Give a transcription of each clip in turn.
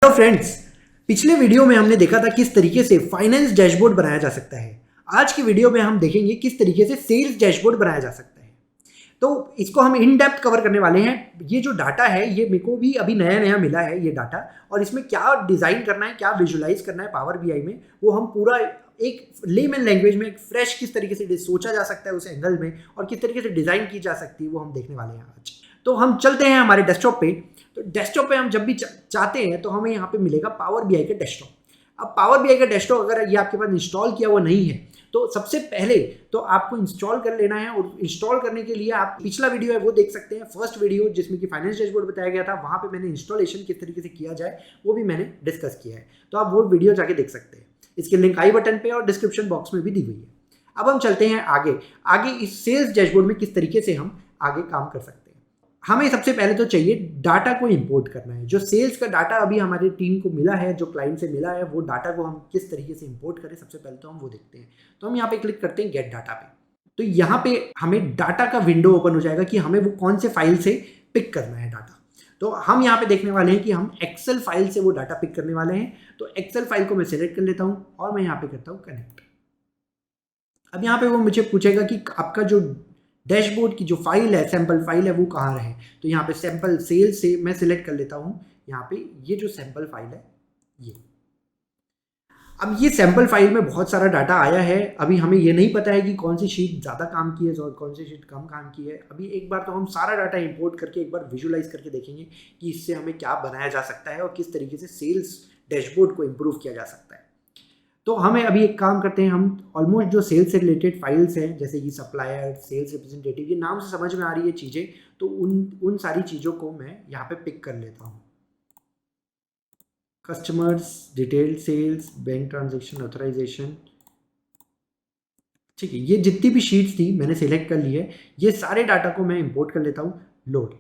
Hello friends, पिछले video में हमने देखा था किस तरीके से फाइनेंस डैशबोर्ड बनाया जा सकता है। आज की वीडियो में हम देखेंगे किस तरीके से सेल्स डैशबोर्ड बनाया जा सकता है। तो इसको हम इन डेप्थ कवर करने वाले हैं। ये जो डाटा है ये मेरे को भी अभी नया नया मिला है ये डाटा, और इसमें क्या डिज़ाइन करना है, क्या विजुलाइज करना है पावर बीआई में, वो हम पूरा एक लेमन लैंग्वेज में एक फ्रेश किस तरीके से सोचा जा सकता है उस एंगल में, और किस तरीके से डिज़ाइन की जा सकती है वो हम देखने वाले हैं आज। तो हम चलते हैं हमारे डेस्कटॉप पे। तो डेस्कटॉप पे हम जब भी चाहते हैं तो हमें यहाँ पे मिलेगा पावर बीआई का डेस्कटॉप। अब पावर बीआई का डेस्कटॉप अगर ये आपके पास इंस्टॉल किया हुआ नहीं है तो सबसे पहले तो आपको इंस्टॉल कर लेना है, और इंस्टॉल करने के लिए आप पिछला वीडियो है वो देख सकते हैं, फर्स्ट वीडियो जिसमें कि फाइनेंस डैशबोर्ड बताया गया था। वहाँ पे मैंने इंस्टॉलेशन किस तरीके से किया जाए वो भी मैंने डिस्कस किया है, तो आप वो वीडियो जाके देख सकते हैं। इसकी लिंक आई बटन पे और डिस्क्रिप्शन बॉक्स में भी दी हुई है। अब हम चलते हैं आगे इस सेल्स डैशबोर्ड में किस तरीके से हम आगे काम कर सकते हैं। हमें सबसे पहले तो चाहिए डाटा को इंपोर्ट करना है। जो सेल्स का डाटा अभी हमारी टीम को मिला है, जो क्लाइंट से मिला है, वो डाटा को हम किस तरीके से इंपोर्ट करें, सबसे पहले तो हम वो देखते हैं। तो हम यहाँ पे क्लिक करते हैं गेट डाटा पे। तो यहाँ पे हमें डाटा का विंडो ओपन हो जाएगा कि हमें वो कौन से फाइल से पिक करना है डाटा। तो हम यहाँ पे देखने वाले हैं कि हम एक्सेल फाइल से वो डाटा पिक करने वाले हैं। तो एक्सेल फाइल को मैं सिलेक्ट कर लेता हूँ और मैं यहाँ पे करता हूँ कनेक्ट। अब यहाँ पे वो मुझे पूछेगा कि आपका जो डैशबोर्ड की जो फाइल है, सैंपल फाइल है, वो कहाँ है। तो यहाँ पे सैंपल सेल्स से मैं सिलेक्ट कर लेता हूँ यहाँ पे ये जो सैंपल फाइल है ये। अब ये सैंपल फाइल में बहुत सारा डाटा आया है। अभी हमें ये नहीं पता है कि कौन सी शीट ज़्यादा काम की है और कौन सी शीट कम काम की है। अभी एक बार तो हम सारा डाटा इंपोर्ट करके एक बार विजुलाइज करके देखेंगे कि इससे हमें क्या बनाया जा सकता है और किस तरीके से सेल्स डैशबोर्ड को इम्प्रूव किया जा सकता है। तो हमें अभी एक काम करते हैं, हम ऑलमोस्ट जो सेल्स से रिलेटेड फाइल्स हैं जैसे कि सप्लायर, सेल्स रिप्रेजेंटेटिव, ये नाम से समझ में आ रही है चीज़ें, तो उन सारी चीज़ों को मैं यहाँ पे पिक कर लेता हूँ। Customers, detail sales, bank transaction, authorization, ठीक है। ये जितनी भी शीट्स थी मैंने सिलेक्ट कर ली है। ये सारे डाटा को मैं इंपोर्ट कर लेता हूँ। लोड,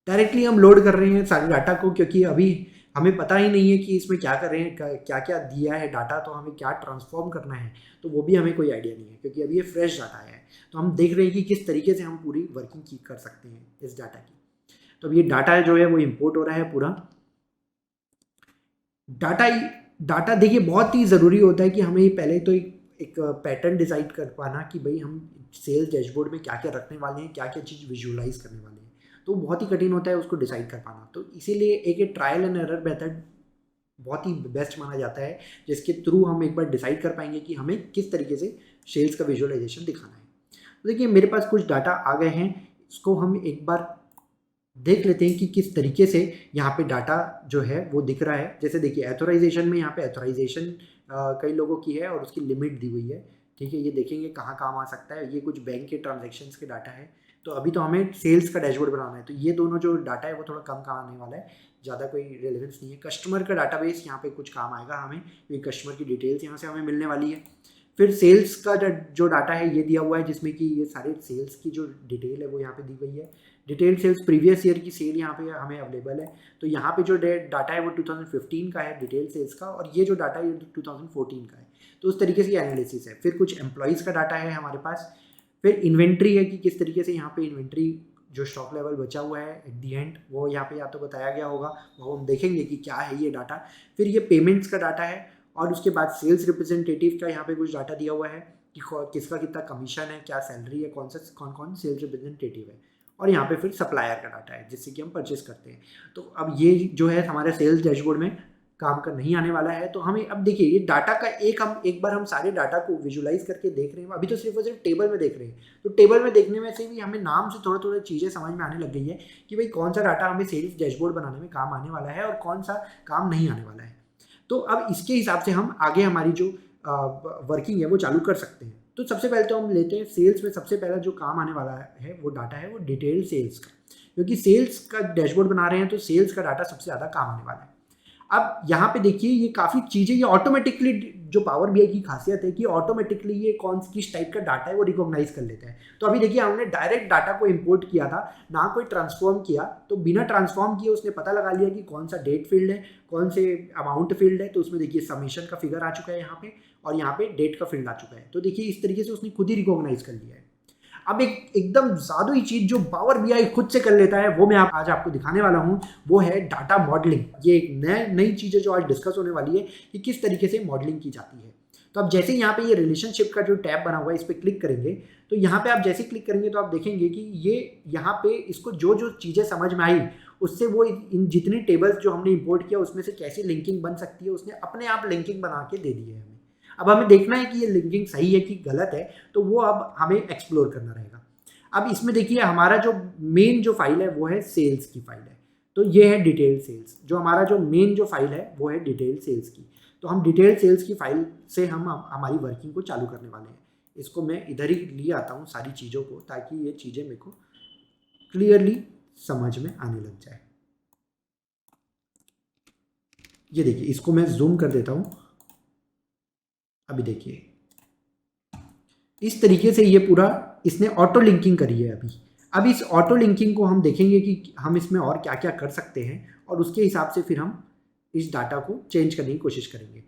डायरेक्टली हम लोड कर रहे हैं सारे डाटा को, क्योंकि अभी हमें पता ही नहीं है कि इसमें क्या कर रहे हैं, क्या क्या दिया है डाटा, तो हमें क्या ट्रांसफॉर्म करना है तो वो भी हमें कोई आइडिया नहीं है, क्योंकि अभी ये फ्रेश डाटा है। तो हम देख रहे हैं कि किस तरीके से हम पूरी वर्किंग कर सकते हैं इस डाटा की। तो अब ये डाटा जो है वो इम्पोर्ट हो रहा है पूरा डाटा देखिए बहुत ही ज़रूरी होता है कि हमें पहले तो एक पैटर्न डिसाइड कर पाना कि भाई हम सेल्स डैशबोर्ड में क्या क्या रखने वाले हैं, क्या क्या चीज़ विजुअलाइज करने वाले हैं। तो बहुत ही कठिन होता है उसको डिसाइड कर पाना। तो इसीलिए एक ट्रायल एंड एरर मेथड बहुत ही बेस्ट माना जाता है, जिसके थ्रू हम एक बार डिसाइड कर पाएंगे कि हमें किस तरीके से सेल्स का विजुअलाइजेशन दिखाना है। तो देखिए मेरे पास कुछ डाटा आ गए हैं, इसको हम एक बार देख लेते हैं कि किस तरीके से यहाँ पे डाटा जो है वो दिख रहा है। जैसे देखिए ऑथराइजेशन में यहाँ पे ऑथराइजेशन कई लोगों की है और उसकी लिमिट दी हुई है, ठीक है। ये देखेंगे कहाँ काम आ सकता है। ये कुछ बैंक के ट्रांजेक्शन्स के डाटा है। तो अभी तो हमें सेल्स का डैशबोर्ड बनाना है, तो ये दोनों जो डाटा है वो थोड़ा कम काम आने वाला है, ज़्यादा कोई रेलेवेंस नहीं है। कस्टमर का डाटाबेस यहाँ पे कुछ काम आएगा हमें, क्योंकि कस्टमर की डिटेल्स यहाँ से हमें मिलने वाली है। फिर सेल्स का जो डाटा है ये दिया हुआ है, जिसमें कि ये सारे सेल्स की जो डिटेल है वो यहाँ पे दी गई है। डिटेल सेल्स प्रीवियस ईयर की सेल यहाँ पे हमें अवेलेबल है। तो यहाँ पे जो डाटा है वो 2015 का है डिटेल सेल्स का, और ये जो डाटा है ये 2014 का है। तो उस तरीके से एनालिसिस है। फिर कुछ एम्प्लॉयज़ का डाटा है हमारे पास। फिर इन्वेंट्री है कि किस तरीके से यहाँ पे इन्वेंट्री जो स्टॉक लेवल बचा हुआ है एट दी एंड वो यहाँ पे या तो बताया गया होगा, वो हम देखेंगे कि क्या है ये डाटा। फिर ये पेमेंट्स का डाटा है, और उसके बाद सेल्स रिप्रेजेंटेटिव का यहाँ पे कुछ डाटा दिया हुआ है कि किसका कितना कमीशन है, क्या सैलरी है, कौन सेल्स रिप्रेजेंटेटिव है। और यहाँ पे फिर सप्लायर का डाटा है जिससे कि हम परचेस करते हैं। तो अब ये जो है हमारे सेल्स डैशबोर्ड में काम का नहीं आने वाला है। तो हमें अब देखिए ये डाटा का एक बार हम सारे डाटा को विजुलाइज करके देख रहे हैं। अभी तो सिर्फ और सिर्फ टेबल में देख रहे हैं। तो टेबल में देखने में से भी हमें नाम से थोड़ा थोड़ा चीज़ें समझ में आने लग गई है कि भाई कौन सा डाटा हमें सेल्स डैशबोर्ड बनाने में काम आने वाला है और कौन सा काम नहीं आने वाला है। तो अब इसके हिसाब से हम आगे हमारी जो वर्किंग है वो चालू कर सकते हैं। तो सबसे पहले तो हम लेते हैं सेल्स में सबसे पहला जो काम आने वाला है वो डाटा है वो डिटेल सेल्स का, क्योंकि सेल्स का डैशबोर्ड बना रहे हैं तो सेल्स का डाटा सबसे ज़्यादा काम आने वाला है। अब यहाँ पे देखिए ये काफ़ी चीज़ें ये ऑटोमेटिकली, जो पावर बीआई की खासियत है कि ऑटोमेटिकली ये किस टाइप का डाटा है वो रिकॉग्नाइज कर लेता है। तो अभी देखिए हमने डायरेक्ट डाटा को इंपोर्ट किया था, ना कोई ट्रांसफॉर्म किया। तो बिना ट्रांसफॉर्म किए उसने पता लगा लिया कि कौन सा डेट फील्ड है, कौन से अमाउंट फील्ड है। तो उसमें देखिए समीशन का फिगर आ चुका है यहाँ पे, और यहाँ पे डेट का फील्ड आ चुका है। तो देखिए इस तरीके से उसने खुद ही रिकॉग्नाइज कर लिया है। अब एक एकदम जादुई चीज़ जो पावर बीआई खुद से कर लेता है वो मैं आज आपको दिखाने वाला हूँ, वो है डाटा मॉडलिंग। ये एक नई चीज़ है जो आज डिस्कस होने वाली है कि किस तरीके से मॉडलिंग की जाती है। तो अब जैसे यहाँ पे ये रिलेशनशिप का जो टैब बना हुआ है इस पर क्लिक करेंगे, तो यहाँ पे आप जैसे क्लिक करेंगे तो आप देखेंगे कि ये यहाँ पे इसको जो जो चीज़ें समझ में आई उससे वो इन जितनी टेबल्स जो हमने इंपोर्ट किया उसमें से कैसे लिंकिंग बन सकती है उसने अपने आप लिंकिंग बना के दे दी है हमें। अब हमें देखना है कि ये लिंकिंग सही है कि गलत है, तो वो अब हमें एक्सप्लोर करना रहेगा। अब इसमें देखिए हमारा जो मेन जो फाइल है वो है सेल्स की फाइल है, तो ये है डिटेल सेल्स। जो हमारा जो मेन जो फाइल है वो है डिटेल सेल्स की। तो हम डिटेल सेल्स की फाइल से हम हमारी वर्किंग को चालू करने वाले हैं। इसको मैं इधर ही लिए आता हूँ सारी चीज़ों को, ताकि ये चीज़ें मेरे को क्लियरली समझ में आने लग जाए। ये देखिए इसको मैं जूम कर देता हूँ। अभी देखिए इस तरीके से ये पूरा इसने ऑटो लिंकिंग करी है अभी। अब इस ऑटो लिंकिंग को हम देखेंगे कि हम इसमें और क्या क्या कर सकते हैं, और उसके हिसाब से फिर हम इस डाटा को चेंज करने की कोशिश करेंगे,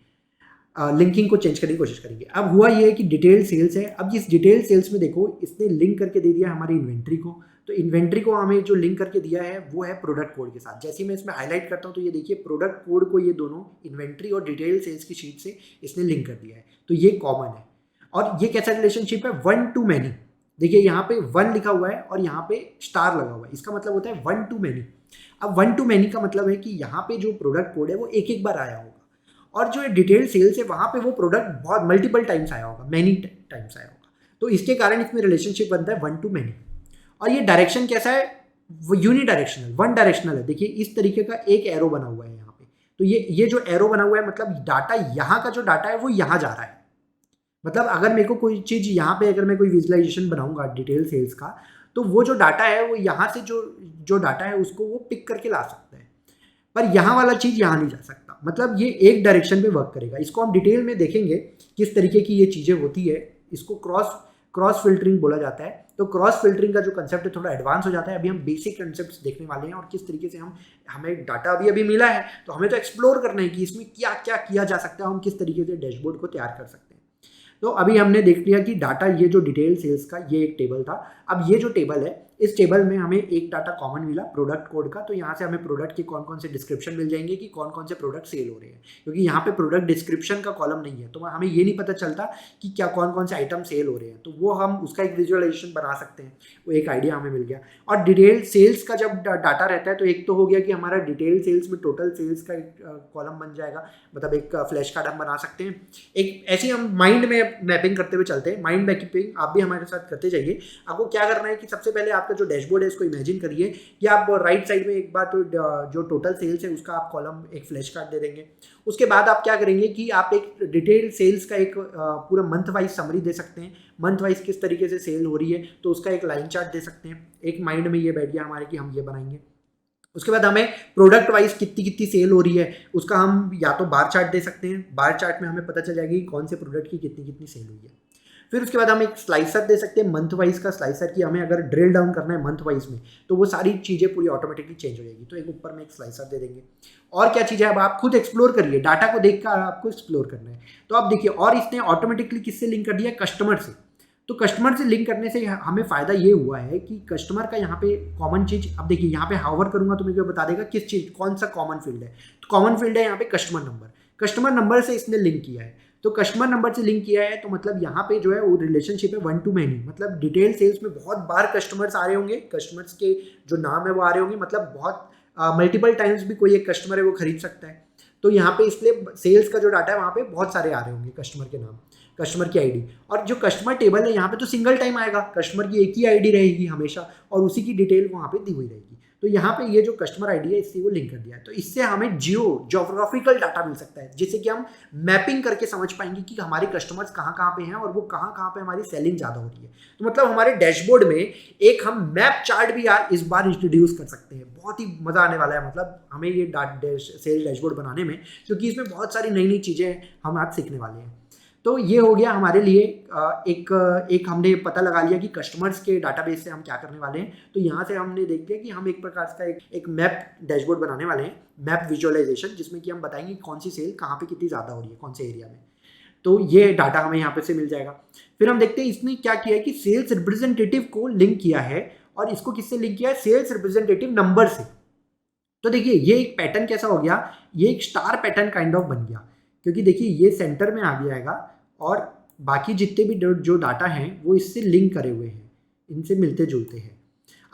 लिंकिंग को चेंज करने की कोशिश करेंगे। अब हुआ ये है कि डिटेल सेल्स है। अब इस डिटेल सेल्स में देखो इसने लिंक करके दे दिया हमारी इन्वेंट्री को। तो इन्वेंट्री को हमें जो लिंक करके दिया है वो है प्रोडक्ट कोड के साथ। जैसे मैं इसमें हाईलाइट करता हूँ तो ये देखिए प्रोडक्ट कोड को ये दोनों इन्वेंट्री और डिटेल सेल्स की शीट से इसने लिंक कर दिया है, तो ये कॉमन है। और ये कैसा रिलेशनशिप है, 1 to many। देखिए यहाँ पे 1 लिखा हुआ है और यहाँ पे स्टार लगा हुआ है, इसका मतलब होता है 1 to many। अब 1 to many का मतलब है कि यहाँ पे जो प्रोडक्ट कोड है वो एक एक बार आया होगा, और जो डिटेल सेल्स है वहाँ पे वो प्रोडक्ट बहुत मल्टीपल टाइम्स आया होगा, मैनी टाइम्स आया होगा। तो इसके कारण इसमें रिलेशनशिप बनता है 1 to many। और ये डायरेक्शन कैसा है, वो यूनि डायरेक्शनल, 1 डायरेक्शनल है। देखिए इस तरीके का एक एरो बना हुआ है यहाँ पे। तो ये जो एरो बना हुआ है मतलब डाटा, यहाँ का जो डाटा है वो यहाँ जा रहा है। मतलब अगर मेरे को कोई चीज़ यहाँ पे अगर मैं कोई विजुअलाइजेशन बनाऊंगा डिटेल सेल्स का, तो वो जो डाटा है वो यहाँ से जो डाटा है उसको वो पिक करके ला सकता है, पर यहाँ वाला चीज़ यहाँ नहीं जा सकता। मतलब ये एक डायरेक्शन पे वर्क करेगा। इसको हम डिटेल में देखेंगे किस तरीके की ये चीज़ें होती है। इसको क्रॉस फिल्टरिंग बोला जाता है। तो क्रॉस फिल्टरिंग का जो कंसेप्ट है थोड़ा एडवांस हो जाता है। अभी हम बेसिक कंसेप्ट देखने वाले हैं और किस तरीके से हमें डाटा अभी मिला है, तो हमें तो एक्सप्लोर करना है कि इसमें क्या क्या किया जा सकता है, हम किस तरीके से डैशबोर्ड को तैयार कर सकते हैं। तो अभी हमने देख लिया कि डाटा, ये जो डिटेल सेल्स का ये एक टेबल था। अब ये जो टेबल है इस टेबल में हमें एक डाटा कॉमन मिला प्रोडक्ट कोड का। तो यहाँ से हमें प्रोडक्ट के कौन कौन से डिस्क्रिप्शन मिल जाएंगे कि कौन कौन से प्रोडक्ट सेल हो रहे हैं, क्योंकि यहाँ पे प्रोडक्ट डिस्क्रिप्शन का कॉलम नहीं है, तो हमें ये नहीं पता चलता कि क्या कौन कौन से आइटम सेल हो रहे हैं। तो वो हम उसका एक विजुअलाइजेशन बना सकते हैं, वो एक आइडिया हमें मिल गया। और डिटेल सेल्स का जब डाटा रहता है तो एक तो हो गया कि हमारा डिटेल सेल्स में टोटल सेल्स का एक कॉलम बन जाएगा, मतलब एक फ्लैश कार्ड हम बना सकते हैं। एक ऐसी हम माइंड में मैपिंग करते हुए चलते हैं, माइंड मैपिंग आप भी हमारे साथ करते जाइए। आपको क्या करना है कि सबसे पहले आपका जो डैशबोर्ड है इसको इमेजिन करिए कि आप राइट साइड में एक बार तो जो टोटल सेल्स है उसका आप कॉलम एक फ्लैश कार्ड दे देंगे। उसके बाद आप क्या करेंगे कि आप एक डिटेल सेल्स का एक पूरा मंथ वाइज समरी दे सकते हैं, मंथ वाइज किस तरीके से सेल हो रही है, तो उसका एक लाइन चार्ट दे सकते हैं। एक माइंड में ये बैठ गया हमारे कि हम ये बनाएंगे। उसके बाद हमें प्रोडक्ट वाइज कितनी कितनी सेल हो रही है उसका हम या तो बार चार्ट दे सकते हैं। बार चार्ट में हमें पता चल जाएगी कौन से प्रोडक्ट की कितनी कितनी सेल हुई है। फिर उसके बाद हम एक स्लाइसर दे सकते हैं, मंथ वाइज का स्लाइसर, कि हमें अगर ड्रिल डाउन करना है मंथ वाइज में तो वो सारी चीज़ें पूरी ऑटोमेटिकली चेंज हो जाएगी। तो एक ऊपर में एक स्लाइसर दे देंगे। और क्या चीज़ है, अब आप खुद एक्सप्लोर करिए, डाटा को देख कर आपको एक्सप्लोर करना है। तो आप देखिए, और इसने ऑटोमेटिकली किससे लिंक कर दिया, कस्टमर से। तो कस्टमर से लिंक करने से हमें फ़ायदा ये हुआ है कि कस्टमर का यहाँ पे कॉमन चीज़, अब देखिए यहाँ पे हावर करूँगा तो मुझे बता देगा किस चीज़, कौन सा कॉमन फील्ड है। तो कॉमन फील्ड है यहाँ पे कस्टमर नंबर। कस्टमर नंबर से इसने लिंक किया है, तो कस्टमर नंबर से लिंक किया है तो मतलब यहाँ पे जो है वो रिलेशनशिप है 1 to many। मतलब डिटेल सेल्स में बहुत बार कस्टमर्स आ रहे होंगे, कस्टमर्स के जो नाम है वो आ रहे होंगे, मतलब बहुत मल्टीपल टाइम्स भी कोई एक कस्टमर है वो खरीद सकता है। तो यहाँ पे इसलिए सेल्स का जो डाटा है वहाँ पे बहुत सारे आ रहे होंगे कस्टमर के नाम, कस्टमर की आईडी। और जो कस्टमर टेबल है यहाँ पे तो सिंगल टाइम आएगा, कस्टमर की एक ही आईडी रहेगी हमेशा और उसी की डिटेल वहाँ पे दी हुई रहेगी। तो यहाँ पे ये जो कस्टमर आईडी है इससे वो लिंक कर दिया है। तो इससे हमें ज्योग्राफिकल डाटा मिल सकता है, जिससे कि हम मैपिंग करके समझ पाएंगे कि हमारे कस्टमर्स कहाँ कहाँ पे हैं और वो कहाँ कहाँ पे हमारी सेलिंग ज़्यादा हो रही है। तो मतलब हमारे डैशबोर्ड में एक हम मैप चार्ट भी यार इस बार इंट्रोड्यूस कर सकते हैं। बहुत ही मज़ा आने वाला है मतलब हमें ये सेल डैशबोर्ड बनाने में, क्योंकि इसमें बहुत सारी नई नई चीज़ें हम आज सीखने वाले हैं। तो ये हो गया हमारे लिए एक हमने पता लगा लिया कि कस्टमर्स के डाटाबेस से हम क्या करने वाले हैं। तो यहाँ से हमने देख लिया कि हम एक प्रकार का एक मैप डैशबोर्ड बनाने वाले हैं, मैप विजुअलाइजेशन, जिसमें कि हम बताएंगे कौन सी सेल कहाँ पे कितनी ज़्यादा हो रही है, कौन से एरिया में। तो ये डाटा हमें यहाँ पे से मिल जाएगा। फिर हम देखते हैं इसने क्या किया है कि सेल्स रिप्रेजेंटेटिव को लिंक किया है, और इसको किससे लिंक किया है, सेल्स रिप्रेजेंटेटिव नंबर से। तो देखिए ये एक पैटर्न कैसा हो गया, ये एक स्टार पैटर्न काइंड ऑफ बन गया, क्योंकि देखिए ये सेंटर में आ जाएगा और बाकी जितने भी जो डाटा हैं वो इससे लिंक करे हुए हैं, इनसे मिलते जुलते हैं।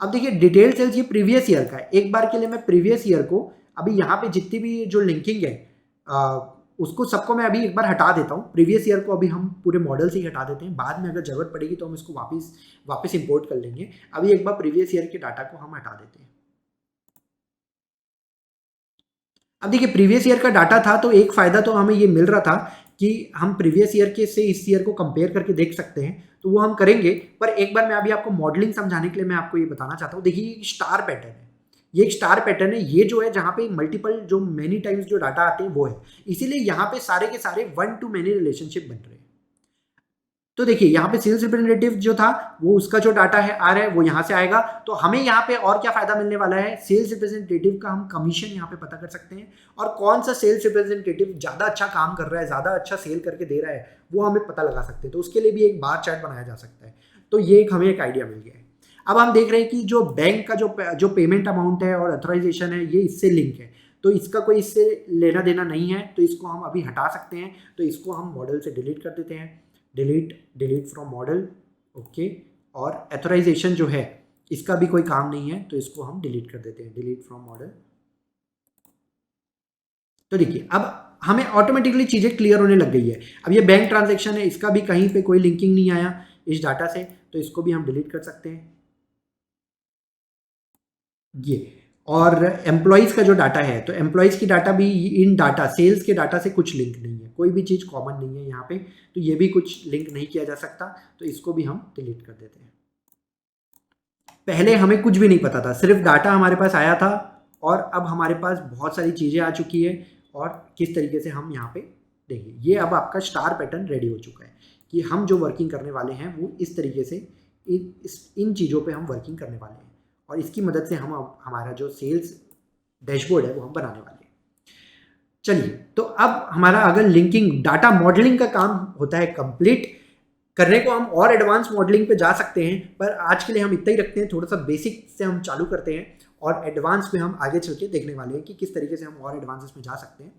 अब देखिए डिटेल सेल्स ये प्रीवियस ईयर का है, एक बार के लिए मैं प्रीवियस ईयर को अभी यहाँ पे जितनी भी जो लिंकिंग है उसको सबको मैं अभी एक बार हटा देता हूँ। प्रीवियस ईयर को अभी हम पूरे मॉडल से ही हटा देते हैं, बाद में अगर जरूरत पड़ेगी तो हम इसको वापस इंपोर्ट कर लेंगे। अभी एक बार प्रीवियस ईयर के डाटा को हम हटा देते हैं। अब देखिए प्रीवियस ईयर का डाटा था तो एक फ़ायदा तो हमें ये मिल रहा था कि हम प्रीवियस ईयर के से इस ईयर को कंपेयर करके देख सकते हैं, तो वो हम करेंगे। पर एक बार मैं अभी आपको मॉडलिंग समझाने के लिए मैं आपको ये बताना चाहता हूँ। देखिए ये स्टार पैटर्न है, ये एक स्टार पैटर्न है, ये जो है जहाँ पे मल्टीपल जो मेनी टाइम्स जो डाटा आते हैं वो है, इसीलिए यहाँ पे सारे के सारे वन टू मेनी रिलेशनशिप बन रहे हैं। तो देखिए यहाँ पे सेल्स रिप्रेजेंटेटिव जो था वो उसका जो डाटा है आ रहा है वो यहाँ से आएगा। तो हमें यहाँ पे और क्या फायदा मिलने वाला है, सेल्स रिप्रेजेंटेटिव का हम कमीशन यहाँ पे पता कर सकते हैं, और कौन सा सेल्स रिप्रेजेंटेटिव ज़्यादा अच्छा काम कर रहा है, ज़्यादा अच्छा सेल करके दे रहा है, वो हमें पता लगा सकते हैं। तो उसके लिए भी एक बार चार्ट बनाया जा सकता है। तो ये एक हमें एक आइडिया मिल गया है। अब हम देख रहे हैं कि जो बैंक का जो पेमेंट अमाउंट है और अथोराइजेशन है ये इससे लिंक है, तो इसका कोई इससे लेना देना नहीं है, तो इसको हम अभी हटा सकते हैं। तो इसको हम मॉडल से डिलीट कर देते हैं, डिलीट फ्रॉम मॉडल, ओके। और एथोराइजेशन जो है इसका भी कोई काम नहीं है, तो इसको हम डिलीट कर देते हैं, डिलीट फ्रॉम मॉडल। तो देखिए अब हमें ऑटोमेटिकली चीज़ें क्लियर होने लग गई है। अब ये बैंक ट्रांजैक्शन है, इसका भी कहीं पे कोई लिंकिंग नहीं आया इस डाटा से, तो इसको भी हम डिलीट कर सकते हैं ये। और एम्प्लॉयज़ का जो डाटा है, तो एम्प्लॉयज़ की डाटा भी इन डाटा सेल्स के डाटा से कुछ लिंक नहीं है, कोई भी चीज़ कॉमन नहीं है यहाँ पे, तो ये भी कुछ लिंक नहीं किया जा सकता, तो इसको भी हम डिलीट कर देते हैं। पहले हमें कुछ भी नहीं पता था, सिर्फ डाटा हमारे पास आया था, और अब हमारे पास बहुत सारी चीज़ें आ चुकी है, और किस तरीके से हम यहाँ पे देखिए ये अब आपका स्टार पैटर्न रेडी हो चुका है कि हम जो वर्किंग करने वाले हैं वो इस तरीके से इन चीज़ों पे हम वर्किंग करने वाले हैं, और इसकी मदद से हम हमारा जो सेल्स डैशबोर्ड है वो हम बनाने वाले हैं। चलिए तो अब हमारा अगर लिंकिंग डाटा मॉडलिंग का काम होता है कंप्लीट करने को, हम और एडवांस मॉडलिंग पे जा सकते हैं, पर आज के लिए हम इतना ही रखते हैं। थोड़ा सा बेसिक से हम चालू करते हैं और एडवांस में हम आगे चल के देखने वाले हैं कि किस तरीके से हम और एडवांसेस में जा सकते हैं।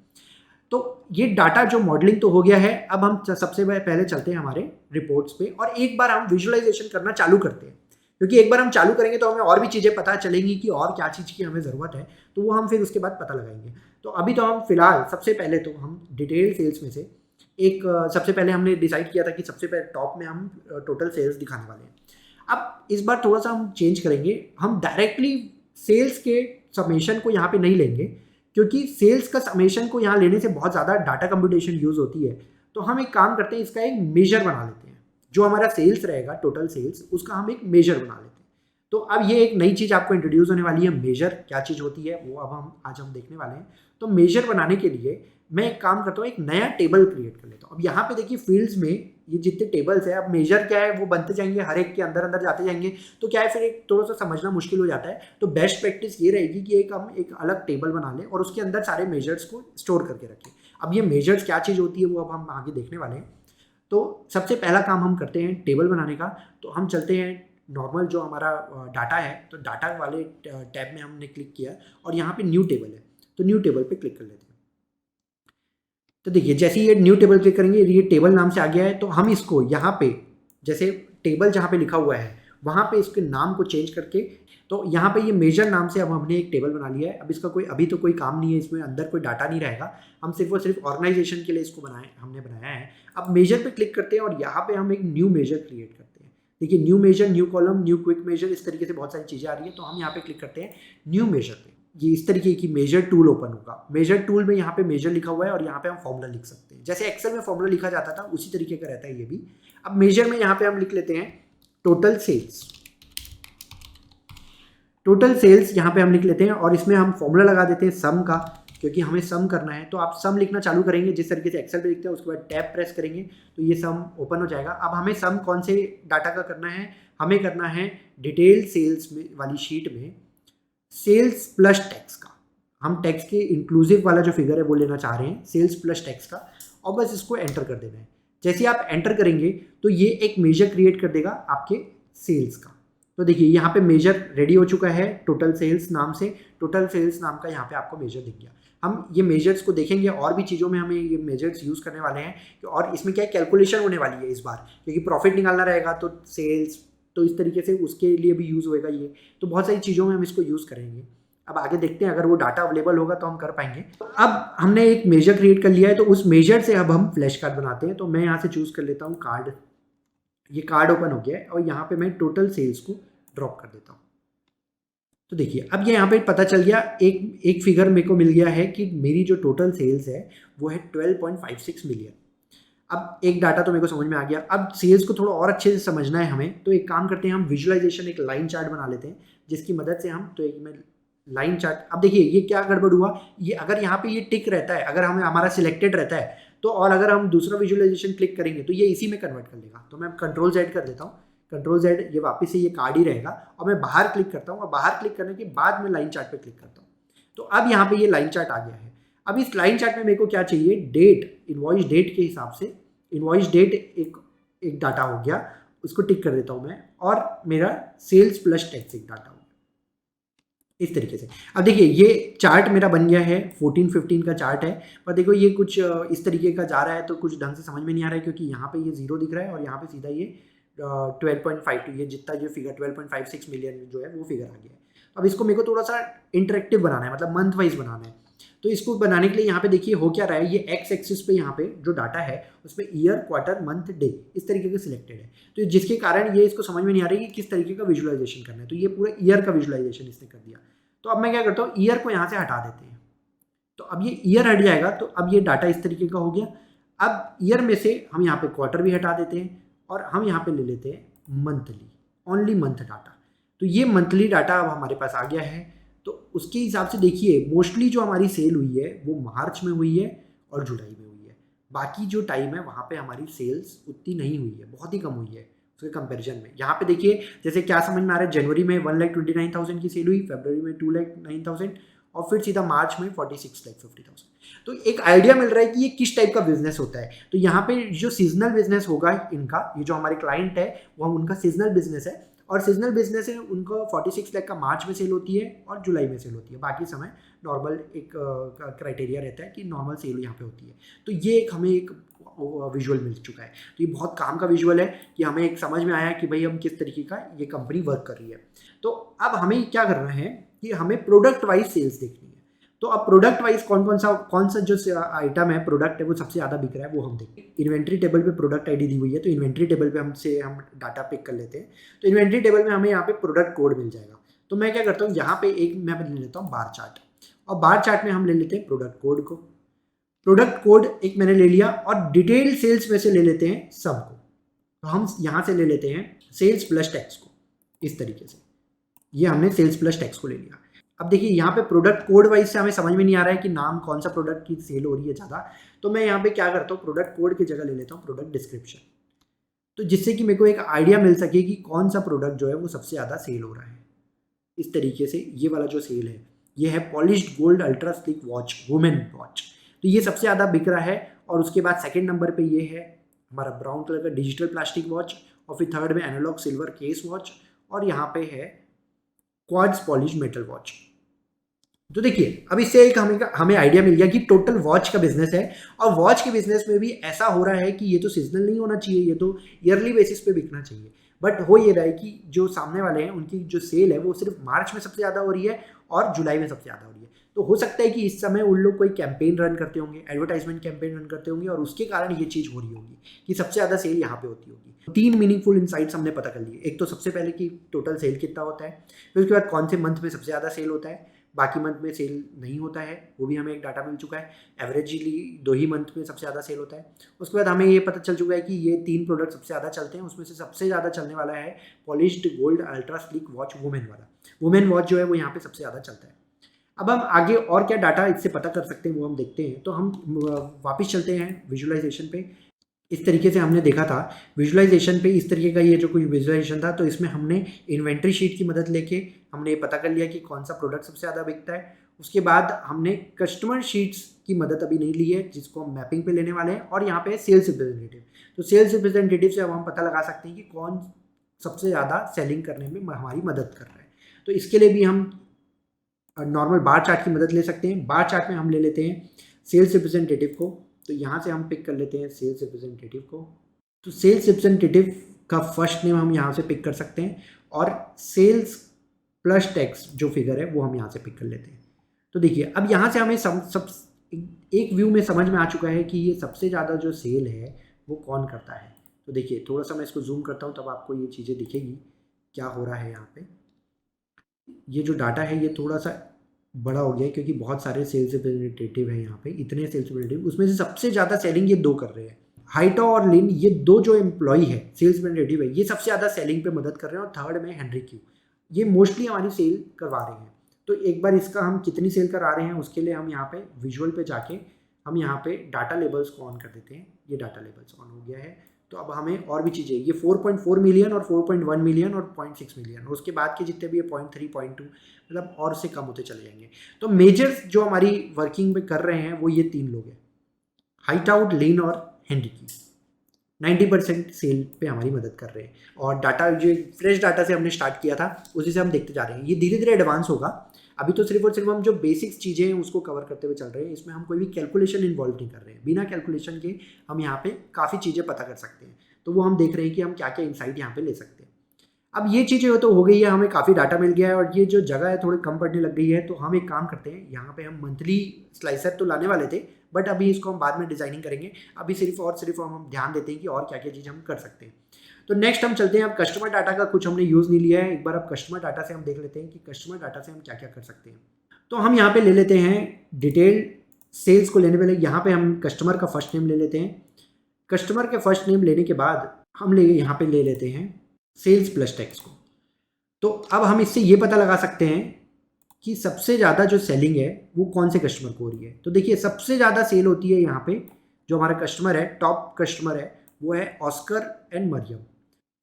तो ये डाटा जो मॉडलिंग तो हो गया है, अब हम सबसे पहले चलते हैं हमारे रिपोर्ट्स पे, और एक बार हम विजुअलाइजेशन करना चालू करते हैं, क्योंकि एक बार हम चालू करेंगे तो हमें और भी चीज़ें पता चलेंगी कि और क्या चीज़ की हमें ज़रूरत है, तो वो हम फिर उसके बाद पता लगाएंगे। तो अभी तो हम फिलहाल सबसे पहले तो हम डिटेल सेल्स में से एक सबसे पहले हमने डिसाइड किया था कि सबसे पहले टॉप में हम टोटल सेल्स दिखाने वाले हैं। अब इस बार थोड़ा सा हम चेंज करेंगे, हम डायरेक्टली सेल्स के समेशन को यहाँ पे नहीं लेंगे, क्योंकि सेल्स का समेशन को यहाँ लेने से बहुत ज़्यादा डाटा कंप्यूटेशन यूज़ होती है। तो हम एक काम करते हैं, इसका एक मेजर बना लेते हैं, जो हमारा सेल्स रहेगा टोटल सेल्स उसका हम एक मेजर बना लेते हैं। तो अब ये एक नई चीज़ आपको इंट्रोड्यूस होने वाली है, मेजर क्या चीज़ होती है वो अब आज हम देखने वाले हैं। तो मेजर बनाने के लिए मैं एक काम करता हूँ, एक नया टेबल क्रिएट कर लेता हूँ। अब यहाँ पे देखिए फील्ड्स में ये जितने टेबल्स है, अब मेजर क्या है वो बनते जाएंगे, हर एक के अंदर अंदर जाते जाएंगे, तो क्या है फिर एक थोड़ा सा समझना मुश्किल हो जाता है। तो बेस्ट प्रैक्टिस ये रहेगी कि हम एक अलग टेबल बना लें और उसके अंदर सारे मेजर्स को स्टोर करके रखें। अब ये मेजर्स क्या चीज़ होती है वो अब हम आगे देखने वाले हैं। तो सबसे पहला काम हम करते हैं टेबल बनाने का, तो हम चलते हैं नॉर्मल जो हमारा डाटा है, तो डाटा वाले टैब में हमने क्लिक किया और यहाँ पे न्यू टेबल है, तो न्यू टेबल पे क्लिक कर लेते हैं। तो देखिए जैसे ये न्यू टेबल क्लिक करेंगे, ये टेबल नाम से आ गया है, तो हम इसको यहाँ पे जैसे टेबल जहाँ पे लिखा हुआ है वहाँ पे इसके नाम को चेंज करके, तो यहाँ पे ये मेजर नाम से अब हमने एक टेबल बना लिया है। अब इसका अभी तो कोई काम नहीं है, इसमें अंदर कोई डाटा नहीं रहेगा, हम सिर्फ और सिर्फ ऑर्गेनाइजेशन के लिए इसको हमने बनाया है। अब मेजर पे क्लिक करते हैं और यहाँ पे हम एक न्यू मेजर क्रिएट करते हैं। देखिए new measure, new column, new quick measure, इस तरीके से बहुत सारी चीज़ें आ रही है। तो हम यहाँ पे क्लिक करते हैं न्यू मेजर पे, ये इस तरीके की मेजर टूल ओपन होगा। मेजर टूल में यहाँ पे मेजर लिखा हुआ है और यहाँ पे हम फॉर्मूला लिख सकते हैं, जैसे एक्सेल में फॉर्मूला लिखा जाता था उसी तरीके का रहता है ये भी। अब मेजर में यहाँ पे हम लिख लेते हैं टोटल सेल्स, टोटल सेल्स यहाँ पे हम लिख लेते हैं और इसमें हम फॉर्मूला लगा देते हैं सम का, क्योंकि हमें सम करना है। तो आप सम लिखना चालू करेंगे जिस तरीके से एक्सेल पे लिखते हैं, उसके बाद टैब प्रेस करेंगे तो ये सम ओपन हो जाएगा। अब हमें सम कौन से डाटा का करना है, हमें करना है डिटेल सेल्स में वाली शीट में सेल्स प्लस टैक्स का। हम टैक्स के इंक्लूसिव वाला जो फिगर है वो लेना चाह रहे हैं, सेल्स प्लस टैक्स का, और बस इसको एंटर कर देना है। जैसे ही आप एंटर करेंगे तो ये एक मेजर क्रिएट कर देगा आपके सेल्स का। तो देखिए यहाँ पे मेजर रेडी हो चुका है टोटल सेल्स नाम से, टोटल सेल्स नाम का यहाँ पे आपको मेजर दिख गया। हम ये मेजर्स को देखेंगे और भी चीज़ों में हमें ये मेजर्स यूज़ करने वाले हैं, और इसमें क्या कैलकुलेशन होने वाली है इस बार, क्योंकि प्रॉफिट निकालना रहेगा तो सेल्स तो इस तरीके से उसके लिए भी यूज़ होएगा ये, तो बहुत सारी चीज़ों में हम इसको यूज़ करेंगे। अब आगे देखते हैं अगर वो डाटा अवेलेबल होगा तो हम कर पाएंगे। अब हमने एक मेजर क्रिएट कर लिया है, तो उस मेजर से अब हम फ्लैश कार्ड बनाते हैं। तो मैं यहाँ से चूज़ कर लेता हूँ कार्ड, ये कार्ड ओपन हो गया है और यहाँ पे मैं टोटल सेल्स को ड्रॉप कर देता हूँ। तो देखिए अब ये यहाँ पे पता चल गया, एक फिगर मेरे को मिल गया है कि मेरी जो टोटल सेल्स है वो है 12.56 मिलियन। अब एक डाटा तो मेरे को समझ में आ गया। अब सेल्स को थोड़ा और अच्छे से समझना है हमें, तो एक काम करते हैं, हम विजुअलाइजेशन एक लाइन चार्ट बना लेते हैं जिसकी मदद से हम, तो एक में लाइन चार्ट, अब देखिए ये क्या गड़बड़ हुआ, ये अगर यहाँ पे ये टिक रहता है, अगर हमें हमारा सिलेक्टेड रहता है तो, और अगर हम दूसरा विजुअलाइजेशन क्लिक करेंगे तो ये इसी में कन्वर्ट कर लेगा। तो मैं कंट्रोल Z कर देता हूँ, कंट्रोल Z, ये वापस से ये कार्ड ही रहेगा और मैं बाहर क्लिक करता हूँ, और बाहर क्लिक करने के बाद मैं लाइन चार्ट पे क्लिक करता हूँ। तो अब यहाँ पे ये लाइन चार्ट आ गया है। अब इस लाइन चार्ट में मेरे को क्या चाहिए, डेट, इनवॉइस डेट के हिसाब से, इनवॉइस डेट एक डाटा हो गया, उसको टिक कर देता हूँ मैं, और मेरा सेल्स प्लस टैक्स एक डाटा हो गया इस तरीके से। अब देखिए ये चार्ट मेरा बन गया है, 14-15 का चार्ट है, पर देखो ये कुछ इस तरीके का जा रहा है तो कुछ ढंग से समझ में नहीं आ रहा है, क्योंकि यहाँ पे ये 0 दिख रहा है और यहाँ पे सीधा ये 12.52, ये जितना जो फिगर 12.56 मिलियन जो है वो फिगर आ गया है। अब इसको मेरे को थोड़ा सा इंटरेक्टिव बनाना है, मतलब मंथ वाइज बनाना है। तो इसको बनाने के लिए यहाँ पे देखिए हो क्या रहा है, ये एक्स एक्सिस पे यहाँ पे जो डाटा है उसमें ईयर, क्वार्टर, मंथ, डे इस तरीके के सिलेक्टेड है, तो जिसके कारण ये इसको समझ में नहीं आ रही है कि किस तरीके का विजुअलाइजेशन करना है। तो ये पूरा ईयर का विजुअलाइजेशन इसने कर दिया। तो अब मैं क्या करता हूँ, ईयर को यहाँ से हटा देते हैं। तो अब ये ईयर हट जाएगा, तो अब ये डाटा इस तरीके का हो गया। अब ईयर में से हम यहाँ पे क्वार्टर भी हटा देते हैं और हम यहाँ पे ले लेते हैं मंथली, ओनली मंथ डाटा। तो ये मंथली डाटा अब हमारे पास आ गया है। तो उसके हिसाब से देखिए मोस्टली जो हमारी सेल हुई है वो मार्च में हुई है और जुलाई में हुई है। बाकी जो टाइम है वहाँ पे हमारी सेल्स उतनी नहीं हुई है, बहुत ही कम हुई है उसके कंपैरिजन में। यहाँ पे देखिए जैसे क्या समझ में आ रहा है, जनवरी में 1,29,000 की सेल हुई, फरवरी में 2,09,000 और फिर सीधा मार्च में 46,50,000। तो एक आइडिया मिल रहा है कि ये किस टाइप का बिजनेस होता है। तो यहाँ पे जो सीजनल बिजनेस होगा इनका, ये जो हमारे क्लाइंट है वो उनका सीजनल बिजनेस है, और सीजनल बिजनेस है उनको 46 लाख का मार्च में सेल होती है और जुलाई में सेल होती है। बाकी समय नॉर्मल एक क्राइटेरिया रहता है कि नॉर्मल सेल यहाँ पे होती है। तो ये एक हमें एक विजुअल मिल चुका है। तो ये बहुत काम का विजुअल है कि हमें एक समझ में आया कि भाई हम किस तरीके का ये कंपनी वर्क कर रही है। तो अब हमें क्या करना है कि हमें प्रोडक्ट वाइज सेल्स देखनी है। तो अब प्रोडक्ट वाइज कौन सा जो आइटम है, प्रोडक्ट है, वो सबसे ज़्यादा बिक रहा है वो हम देखें। इन्वेंट्री टेबल पे प्रोडक्ट आईडी दी हुई है, तो इन्वेंट्री टेबल पे हम डाटा पिक कर लेते हैं। तो इन्वेंट्री टेबल में हमें यहाँ पे प्रोडक्ट कोड मिल जाएगा। तो मैं क्या करता हूँ, यहाँ पे एक मैं ले लेता हूँ बार चार्ट, और बार चार्ट में हम ले लेते हैं प्रोडक्ट कोड को। प्रोडक्ट कोड एक मैंने ले लिया, और डिटेल सेल्स में से ले लेते हैं सब को। तो हम यहाँ से ले लेते हैं सेल्स प्लस टैक्स को, इस तरीके से ये हमने सेल्स प्लस टैक्स को ले लिया। अब देखिए यहाँ पे प्रोडक्ट कोड वाइज से हमें समझ में नहीं आ रहा है कि नाम कौन सा प्रोडक्ट की सेल हो रही है ज़्यादा। तो मैं यहाँ पे क्या करता हूँ, प्रोडक्ट कोड की जगह ले लेता हूँ प्रोडक्ट डिस्क्रिप्शन, तो जिससे कि मेरे को एक आइडिया मिल सके कि कौन सा प्रोडक्ट जो है वो सबसे ज़्यादा सेल हो रहा है। इस तरीके से ये वाला जो सेल है ये है polished gold ultra slick watch, women watch, तो ये सबसे ज़्यादा बिक रहा है। और उसके बाद सेकेंड नंबर पर ये है हमारा ब्राउन कलर का डिजिटल प्लास्टिक वॉच, और फिर थर्ड में एनालॉग सिल्वर केस वॉच, और यहाँ पे है क्वार्ट्ज पॉलिश मेटल वॉच। तो देखिए अब इससे एक हमें आइडिया मिल गया कि टोटल वॉच का बिजनेस है, और वॉच के बिजनेस में भी ऐसा हो रहा है कि ये तो सीजनल नहीं होना चाहिए, ये तो ईयरली बेसिस पे बिकना चाहिए। बट हो ये रहा है कि जो सामने वाले हैं उनकी जो सेल है वो सिर्फ मार्च में सबसे ज़्यादा हो रही है और जुलाई में सबसे ज़्यादा हो रही है। तो हो सकता है कि इस समय उन लोग कोई कैंपेन रन करते होंगे, एडवर्टाइजमेंट कैंपेन रन करते होंगे, और उसके कारण ये चीज़ हो रही होगी कि सबसे ज़्यादा सेल यहाँ पे होती होगी। 3 मीनिंगफुल इनसाइट्स हमने पता कर लिए। एक तो सबसे पहले कि टोटल सेल कितना होता है, फिर उसके बाद कौन से मंथ में सबसे ज़्यादा सेल होता है, बाकी मंथ में सेल नहीं होता है, वो भी हमें एक डाटा मिल चुका है। एवरेजली 2 ही मंथ में सबसे ज़्यादा सेल होता है। उसके बाद हमें ये पता चल चुका है कि ये 3 प्रोडक्ट सबसे ज़्यादा चलते हैं, उसमें से सबसे ज़्यादा चलने वाला है polished gold ultra slick watch women वाला। वुमेन वॉच जो है वो यहाँ पे सबसे ज़्यादा चलता है। अब हम आगे और क्या डाटा इससे पता कर सकते हैं वो हम देखते हैं। तो हम वापस चलते हैं विजुअलाइजेशन पे। इस तरीके से हमने देखा था विजुअलाइजेशन पे, इस तरीके का ये जो कोई विजुअलाइजेशन था, तो इसमें हमने इन्वेंट्री शीट की मदद लेके हमने ये पता कर लिया कि कौन सा प्रोडक्ट सबसे ज़्यादा बिकता है, उसके बाद हमने कस्टमर शीट्स की मदद अभी नहीं ली है, जिसको हम मैपिंग पे लेने वाले हैं। और यहाँ पे सेल्स रिप्रेजेंटेटिव, तो सेल्स रिप्रेजेंटेटिव से अब हम पता लगा सकते हैं कि कौन सबसे ज़्यादा सेलिंग करने में हमारी मदद कर रहा है। तो इसके लिए भी हम नॉर्मल बार चार्ट की मदद ले सकते हैं। बार चार्ट में हम ले लेते हैं सेल्स रिप्रेजेंटेटिव को, तो यहाँ से हम पिक कर लेते हैं सेल्स रिप्रेजेंटेटिव को। तो सेल्स रिप्रेजेंटेटिव का फर्स्ट नेम हम यहाँ से पिक कर सकते हैं और सेल्स प्लस टैक्स जो फिगर है वो हम यहाँ से पिक कर लेते हैं। तो देखिए अब यहाँ से हमें सब एक व्यू में समझ में आ चुका है कि ये सबसे ज़्यादा जो सेल है वो कौन करता है। तो देखिए थोड़ा सा मैं इसको जूम करता हूँ तब आपको ये चीज़ें दिखेगी क्या हो रहा है यहाँ पे। ये जो डाटा है ये थोड़ा सा बड़ा हो गया है क्योंकि बहुत सारे सेल्स रिप्रेजेंटेटिव हैं यहाँ पे, इतने सेल्स रिप्रेजेंटेटिव, उसमें से सबसे ज़्यादा सेलिंग ये 2 कर रहे हैं। हाइटा और लिन, ये 2 जो एम्प्लॉय है सेल्स रिप्रेजेंटेटिव है, ये सबसे ज़्यादा सेलिंग पे मदद कर रहे हैं। और थर्ड में हेनरी क्यू, ये मोस्टली हमारी सेल करवा रहे हैं। तो एक बार इसका हम कितनी सेल करा रहे हैं उसके लिए हम यहाँ पे विजुअल पे जाके हम यहाँ पे डाटा लेबल्स को ऑन कर देते हैं। ये डाटा लेबल्स ऑन हो गया है। तो अब हमें और भी चीज़ें, ये 4.4 मिलियन और 4.1 मिलियन और 0.6 मिलियन, और उसके बाद के जितने भी ये 0.3 0.2 मतलब और से कम होते चले जाएंगे। तो मेजर जो हमारी वर्किंग में कर रहे हैं वो ये 3 लोग हैं, हाइटआउट, लिन और हेनरी की। 90% सेल पे हमारी मदद कर रहे हैं। और डाटा जो फ्रेश डाटा से हमने स्टार्ट किया था उसी से हम देखते जा रहे हैं। ये धीरे धीरे एडवांस होगा। अभी तो सिर्फ और सिर्फ हम जो बेसिक्स चीज़ें हैं उसको कवर करते हुए चल रहे हैं। इसमें हम कोई भी कैलकुलेशन इन्वॉल्व नहीं कर रहे हैं। बिना कैलकुलेशन के हम यहाँ पे काफ़ी चीज़ें पता कर सकते हैं। तो वो हम देख रहे हैं कि हम क्या क्या इंसाइट यहाँ पे ले सकते हैं। अब ये चीज़ें तो हो गई है, हमें काफ़ी डाटा मिल गया है और ये जो जगह है थोड़ी कम पड़ने लग गई है। तो हम एक काम करते हैं, यहाँ पे हम मंथली स्लाइसर तो लाने वाले थे बट अभी इसको हम बाद में डिज़ाइनिंग करेंगे। अभी सिर्फ हम ध्यान देते हैं कि और क्या क्या चीज़ हम कर सकते हैं। तो नेक्स्ट हम चलते हैं। अब कस्टमर डाटा का कुछ हमने यूज़ नहीं लिया है, एक बार अब कस्टमर डाटा से हम देख लेते हैं कि कस्टमर डाटा से हम क्या क्या कर सकते हैं। तो हम यहाँ पे ले लेते हैं डिटेल सेल्स को लेने पहले यहाँ पे हम कस्टमर का फर्स्ट नेम ले लेते हैं। कस्टमर के फर्स्ट नेम लेने के बाद हम यहाँ पे ले लेते हैं सेल्स प्लस टैक्स को। तो अब हम इससे ये पता लगा सकते हैं कि सबसे ज़्यादा जो सेलिंग है वो कौन से कस्टमर को हो रही है। तो देखिए सबसे ज़्यादा सेल होती है यहाँ पे, जो हमारा कस्टमर है, टॉप कस्टमर है, वो है ऑस्कर एंड मरियम।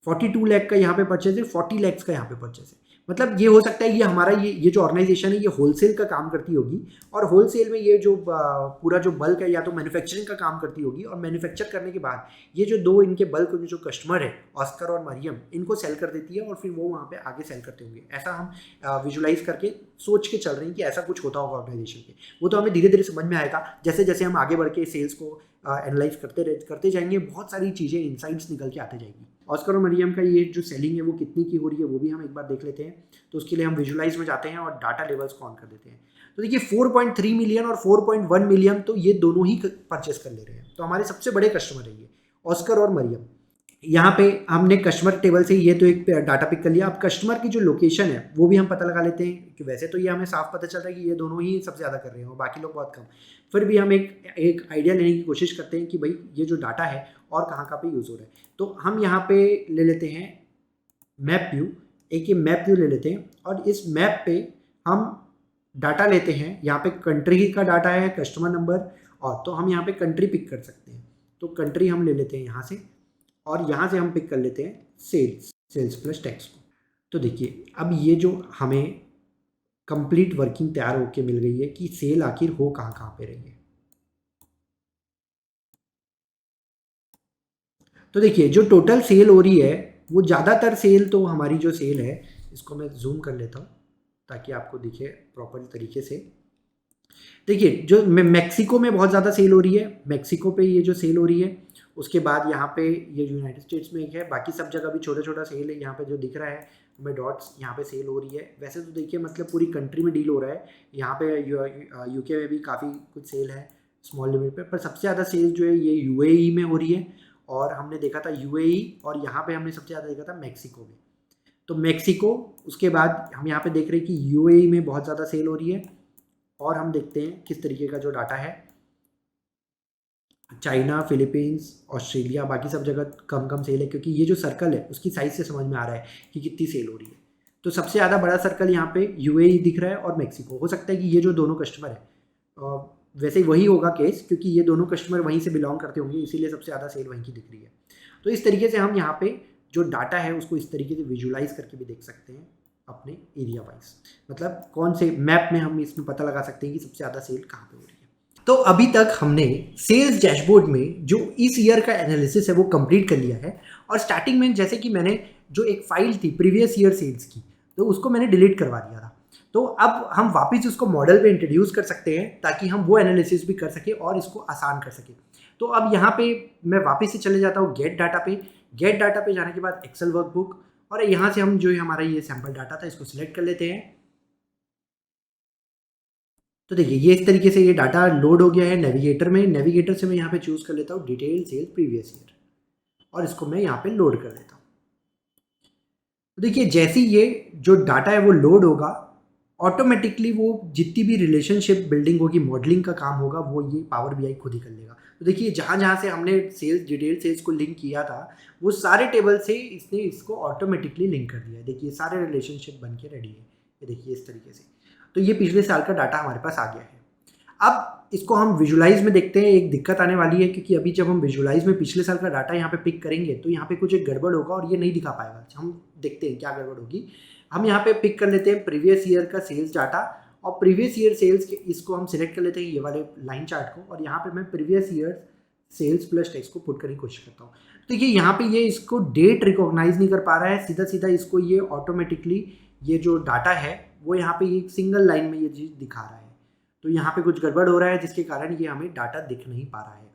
42 लाख का यहाँ पे परचेज है, 40 लाख का यहाँ पे परचेज है। मतलब ये हो सकता है ये हमारा ये जो ऑर्गेनाइजेशन है ये होलसेल का काम करती होगी और होलसेल में ये जो पूरा जो बल्क है या तो मैन्युफैक्चरिंग का काम करती होगी और मैन्युफैक्चर करने के बाद ये जो 2 इनके बल्क में जो कस्टमर है ऑस्कर और मरियम, इनको सेल कर देती है और फिर वो वहाँ पे आगे सेल करते होंगे। ऐसा हम विजुलाइज करके सोच के चल रहे हैं कि ऐसा कुछ होता होगा ऑर्गेनाइजेशन के। वो तो हमें धीरे धीरे समझ में आएगा जैसे जैसे हम आगे बढ़ के सेल्स को एनालाइज करते जाएंगे, बहुत सारी चीज़ें इंसाइट्स निकल के आते जाएगी। ऑस्कर और मरियम का ये जो सेलिंग है वो कितनी की हो रही है वो भी हम एक बार देख लेते हैं। तो उसके लिए हम विजुलाइज में जाते हैं और डाटा लेवल्स को ऑन कर देते हैं। तो देखिए 4.3 मिलियन और 4.1 मिलियन तो ये दोनों ही परचेस कर ले रहे हैं। तो हमारे सबसे बड़े कस्टमर है ये ऑस्कर और मरियम। यहाँ पे हमने कस्टमर टेबल से ये तो एक डाटा पिक कर लिया। अब कस्टमर की जो लोकेशन है वो भी हम पता लगा लेते हैं कि वैसे तो ये हमें साफ पता चल रहा है कि ये दोनों ही सबसे ज़्यादा कर रहे हैं और बाकी लोग बहुत कम। फिर भी हम एक आइडिया लेने की कोशिश करते हैं कि भाई ये जो डाटा है और कहाँ पे यूज़ हो रहा है। तो हम यहाँ पे ले लेते हैं मैप व्यू, एक ये मैप व्यू ले लेते हैं और इस मैप पे हम डाटा लेते हैं। यहाँ पे कंट्री का डाटा है, कस्टमर नंबर, और तो हम यहाँ पे कंट्री पिक कर सकते हैं। तो कंट्री हम ले लेते हैं यहाँ से और यहाँ से हम पिक कर लेते हैं सेल्स प्लस टैक्स को। तो देखिए अब ये जो हमें कंप्लीट वर्किंग तैयार होके मिल गई है कि सेल आखिर हो कहाँ पे रही है। तो देखिए जो टोटल सेल हो रही है वो ज़्यादातर सेल तो हमारी जो सेल है, इसको मैं जूम कर लेता हूँ ताकि आपको दिखे प्रॉपर तरीके से। देखिए जो मैक्सिको में बहुत ज़्यादा सेल हो रही है, मैक्सिको पे ये जो सेल हो रही है। उसके बाद यहाँ पे ये यूनाइटेड स्टेट्स में एक है, बाकी सब जगह भी छोटा छोटा सेल है। यहाँ पे जो दिख रहा है हमें डॉट्स, यहाँ पे सेल हो रही है। वैसे तो देखिए मतलब पूरी कंट्री में डील हो रहा है। यहाँ पे यूके में भी काफ़ी कुछ सेल है स्मॉल लिमिट पे, पर सबसे ज़्यादा सेल जो है ये यूएई में हो रही है। और हमने देखा था यूएई और यहाँ पे हमने सबसे ज़्यादा देखा था मैक्सिको में। तो मैक्सिको, उसके बाद हम यहाँ पे देख रहे हैं कि यूएई में बहुत ज़्यादा सेल हो रही है। और हम देखते हैं किस तरीके का जो डाटा है, चाइना, फिलीपींस, ऑस्ट्रेलिया, बाकी सब जगह कम कम सेल है क्योंकि ये जो सर्कल है उसकी साइज़ से समझ में आ रहा है कि कितनी सेल हो रही है। तो सबसे ज़्यादा बड़ा सर्कल यहाँ पे यूएई दिख रहा है और मैक्सिको। हो सकता है कि ये जो दोनों कस्टमर है वैसे वही होगा केस, क्योंकि ये दोनों कस्टमर वहीं से बिलोंग करते होंगे, इसीलिए सबसे ज़्यादा सेल वहीं की दिख रही है। तो इस तरीके से हम यहाँ पे जो डाटा है उसको इस तरीके से विजुलाइज करके भी देख सकते हैं अपने एरिया वाइज, मतलब कौन से मैप में हम इसमें पता लगा सकते हैं कि सबसे ज़्यादा सेल कहाँ पे हो रही है। तो अभी तक हमने सेल्स डैशबोर्ड में जो इस ईयर का एनालिसिस है वो कंप्लीट कर लिया है। और स्टार्टिंग में जैसे कि मैंने जो एक फाइल थी प्रीवियस ईयर सेल्स की, तो उसको मैंने डिलीट करवा दिया था। तो अब हम वापस उसको मॉडल पे इंट्रोड्यूस कर सकते हैं ताकि हम वो एनालिसिस भी कर सकें और इसको आसान कर सकें। तो अब यहाँ पे मैं वापस से चले जाता हूँ गेट डाटा पे। गेट डाटा पे जाने के बाद एक्सेल वर्कबुक, और यहाँ से हम जो हमारा ये सैम्पल डाटा था इसको सिलेक्ट कर लेते हैं। तो देखिए ये इस तरीके से ये डाटा लोड हो गया है नेविगेटर में। नेविगेटर से मैं यहाँ पे चूज़ कर लेता हूँ डिटेल सेल्स प्रीवियस ईयर, और इसको मैं यहाँ पे लोड कर देता हूँ। तो देखिए जैसे ही ये जो डाटा है वो लोड होगा, ऑटोमेटिकली वो जितनी भी रिलेशनशिप बिल्डिंग होगी, मॉडलिंग का काम होगा, वो ये पावर बीआई खुद ही कर लेगा। तो देखिए जहाँ जहाँ से हमने सेल्स डिटेल सेल्स को लिंक किया था वो सारे टेबल से इसने इसको ऑटोमेटिकली लिंक कर दिया है। देखिए सारे रिलेशनशिप बन के रेडी है, ये देखिए इस तरीके से। तो ये पिछले साल का डाटा हमारे पास आ गया है। अब इसको हम विजुलाइज में देखते हैं। एक दिक्कत आने वाली है क्योंकि अभी जब हम विजुलाइज में पिछले साल का डाटा यहाँ पे पिक करेंगे तो यहाँ पे कुछ एक गड़बड़ होगा और ये नहीं दिखा पाएगा। हम देखते हैं क्या गड़बड़ होगी। हम यहाँ पे पिक कर लेते हैं प्रीवियस ईयर का सेल्स डाटा, और प्रीवियस ईयर सेल्स के इसको हम सिलेक्ट कर लेते हैं ये वाले लाइन चार्ट को, और यहाँ पे मैं previous year sales plus text को पुट करने की कोशिश करता हूँ। देखिए यहाँ पे ये इसको डेट रिकॉग्नाइज नहीं कर पा रहा है, सीधा सीधा इसको ये ऑटोमेटिकली ये जो डाटा है वो यहाँ पे एक सिंगल लाइन में ये चीज़ दिखा रहा है। तो यहाँ पे कुछ गड़बड़ हो रहा है जिसके कारण ये हमें डाटा दिख नहीं पा रहा है।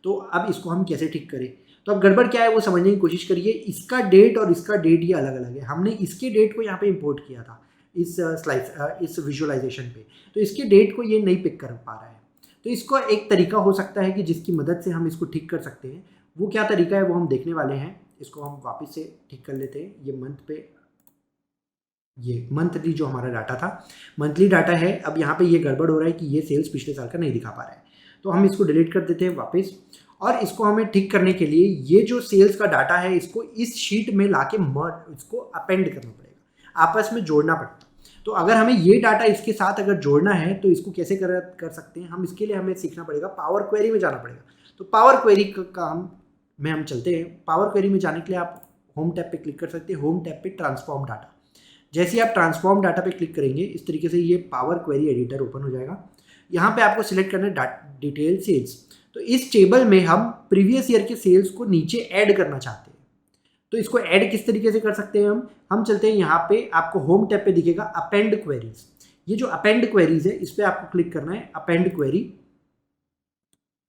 तो अब इसको हम कैसे ठीक करें? तो अब गड़बड़ क्या है वो समझने की कोशिश करिए। इसका डेट और इसका डेट ये अलग अलग है। हमने इसके डेट को यहाँ पे इंपोर्ट किया था इस इस विजुअलाइजेशन पे, तो इसके डेट को ये नहीं पिक कर पा रहा है। तो इसको एक तरीका हो सकता है कि जिसकी मदद से हम इसको ठीक कर सकते हैं। वो क्या तरीका है वो हम देखने वाले हैं। इसको हम वापस से ठीक कर लेते हैं। ये मंथ पे, ये मंथली जो हमारा डाटा था, मंथली डाटा है। अब यहाँ पे ये गड़बड़ हो रहा है कि ये सेल्स पिछले साल का नहीं दिखा पा रहा है। तो हम इसको डिलीट कर देते हैं वापस, और इसको हमें ठीक करने के लिए ये जो सेल्स का डाटा है इसको इस शीट में लाके मर्ज इसको अपेंड करना पड़ेगा, आपस में जोड़ना पड़ता। तो अगर हमें ये डाटा इसके साथ अगर जोड़ना है तो इसको कैसे कर सकते हैं हम? इसके लिए हमें सीखना पड़ेगा, पावर क्वेरी में जाना पड़ेगा। तो पावर क्वेरी का काम में हम चलते हैं। पावर क्वेरी में जाने के लिए आप होम टैब पे क्लिक कर सकते हैं। होम टैब पे ट्रांसफॉर्म डाटा, जैसे ही आप ट्रांसफॉर्म डाटा पे क्लिक करेंगे इस तरीके से ये पावर क्वेरी एडिटर ओपन हो जाएगा। यहाँ पे आपको सिलेक्ट करना है डिटेल सेल्स। तो इस टेबल में हम प्रीवियस ईयर के सेल्स को नीचे ऐड करना चाहते हैं। तो इसको ऐड किस तरीके से कर सकते हैं हम चलते हैं यहाँ पे, आपको होम टैब पे दिखेगा अपेंड क्वेरीज। ये जो अपेंड क्वेरीज है इस पर आपको क्लिक करना है, अपेंड क्वेरी।